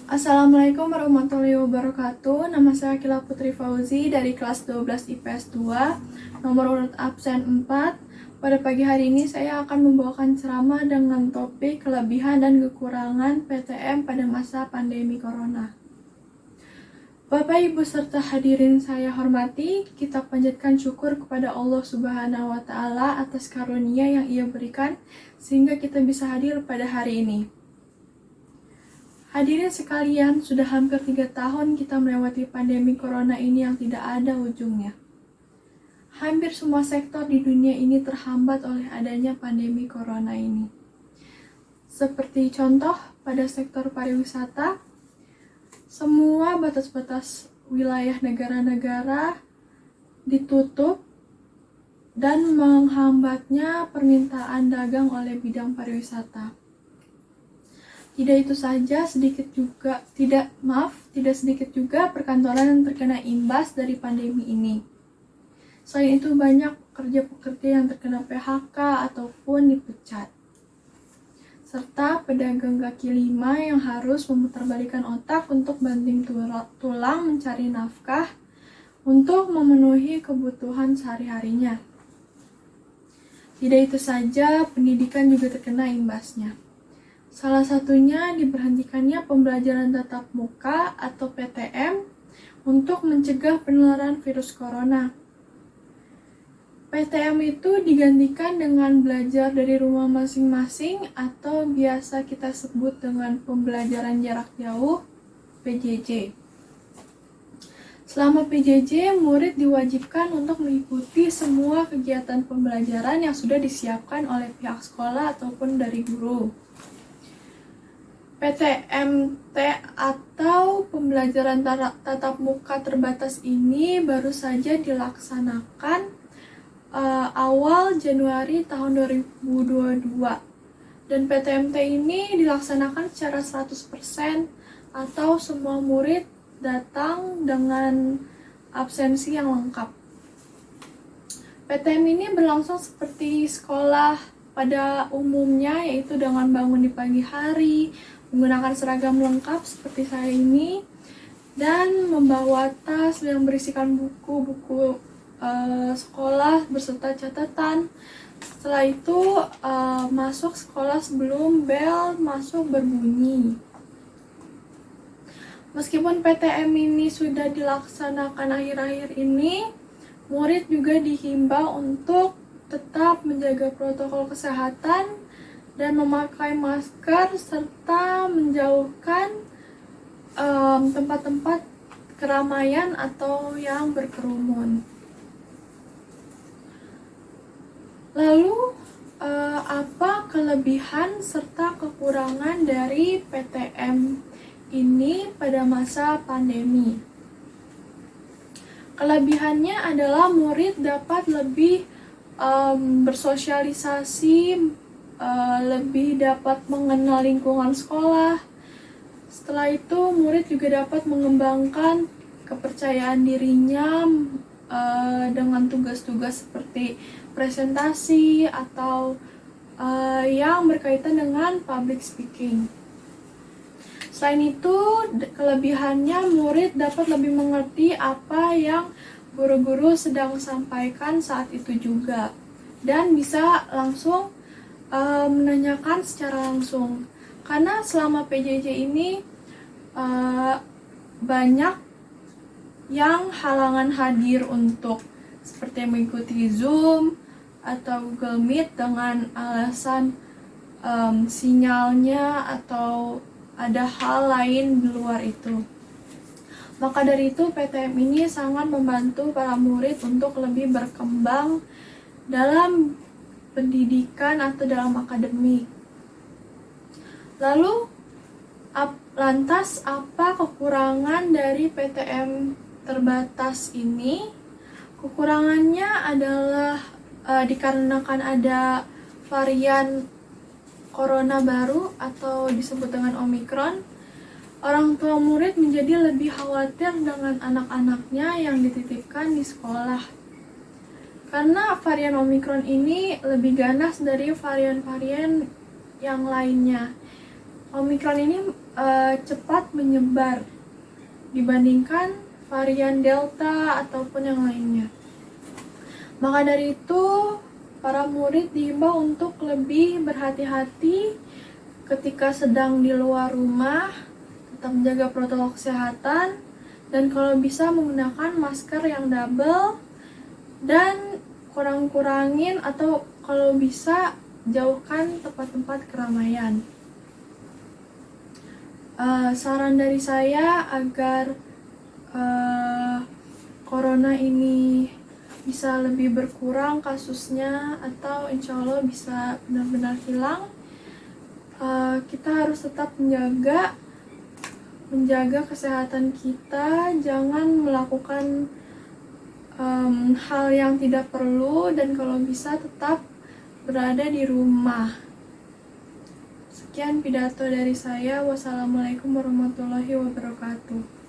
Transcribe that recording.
Assalamualaikum warahmatullahi wabarakatuh. Nama saya Akila Putri Fauzi dari kelas 12 IPS 2, nomor urut absen 4. Pada pagi hari ini saya akan membawakan ceramah dengan topik kelebihan dan kekurangan PTM pada masa pandemi Corona. Bapak, Ibu, serta hadirin saya hormati, kita panjatkan syukur kepada Allah Subhanahu wa Ta'ala atas karunia yang Ia berikan sehingga kita bisa hadir pada hari ini. Hadirin sekalian, sudah hampir 3 tahun kita melewati pandemi Corona ini yang tidak ada ujungnya. Hampir semua sektor di dunia ini terhambat oleh adanya pandemi Corona ini. Seperti contoh, pada sektor pariwisata, semua batas-batas wilayah negara-negara ditutup dan menghambatnya permintaan dagang oleh bidang pariwisata. Tidak sedikit juga perkantoran yang terkena imbas dari pandemi ini. Selain itu banyak pekerja-pekerja yang terkena PHK ataupun dipecat. Serta pedagang kaki lima yang harus memutarbalikkan otak untuk banting tulang mencari nafkah untuk memenuhi kebutuhan sehari-harinya. Tidak itu saja, pendidikan juga terkena imbasnya. Salah satunya diberhentikannya pembelajaran tatap muka atau PTM untuk mencegah penularan virus corona. PTM itu digantikan dengan belajar dari rumah masing-masing atau biasa kita sebut dengan pembelajaran jarak jauh, PJJ. Selama PJJ, murid diwajibkan untuk mengikuti semua kegiatan pembelajaran yang sudah disiapkan oleh pihak sekolah ataupun dari guru. PTMT atau pembelajaran tatap muka terbatas ini baru saja dilaksanakan awal Januari tahun 2022 dan PTMT ini dilaksanakan secara 100% atau semua murid datang dengan absensi yang lengkap. PTM ini berlangsung seperti sekolah pada umumnya, yaitu dengan bangun di pagi hari, menggunakan seragam lengkap seperti saya ini, dan membawa tas yang berisikan buku-buku sekolah beserta catatan. Setelah itu masuk sekolah sebelum bel masuk berbunyi. Meskipun PTM ini sudah dilaksanakan akhir-akhir ini, murid juga dihimbau untuk tetap menjaga protokol kesehatan dan memakai masker serta menjauhkan tempat-tempat keramaian atau yang berkerumun. Lalu apa kelebihan serta kekurangan dari PTM ini pada masa pandemi? Kelebihannya adalah murid dapat lebih bersosialisasi, lebih dapat mengenal lingkungan sekolah. Setelah itu murid juga dapat mengembangkan kepercayaan dirinya dengan tugas-tugas seperti presentasi atau yang berkaitan dengan public speaking. Selain itu, kelebihannya murid dapat lebih mengerti apa yang guru-guru sedang sampaikan saat itu juga dan bisa langsung menanyakan secara langsung, karena selama PJJ ini banyak yang halangan hadir untuk seperti mengikuti Zoom atau Google Meet dengan alasan sinyalnya atau ada hal lain di luar itu. Maka dari itu PTM ini sangat membantu para murid untuk lebih berkembang dalam pendidikan atau dalam akademik. Lalu, lantas apa kekurangan dari PTM terbatas ini? Kekurangannya adalah dikarenakan ada varian corona baru atau disebut dengan Omicron, orang tua murid menjadi lebih khawatir dengan anak-anaknya yang dititipkan di sekolah. Karena varian Omicron ini lebih ganas dari varian-varian yang lainnya. Omikron ini cepat menyebar dibandingkan varian Delta ataupun yang lainnya. Maka dari itu, para murid diimbau untuk lebih berhati-hati ketika sedang di luar rumah, tetap menjaga protokol kesehatan, dan kalau bisa menggunakan masker yang double, dan kurang-kurangin atau kalau bisa jauhkan tempat-tempat keramaian. Saran dari saya agar corona ini bisa lebih berkurang kasusnya atau insya Allah bisa benar-benar hilang, kita harus tetap menjaga kesehatan kita, jangan melakukan hal yang tidak perlu, dan kalau bisa tetap berada di rumah. Sekian pidato dari saya. Wassalamualaikum warahmatullahi wabarakatuh.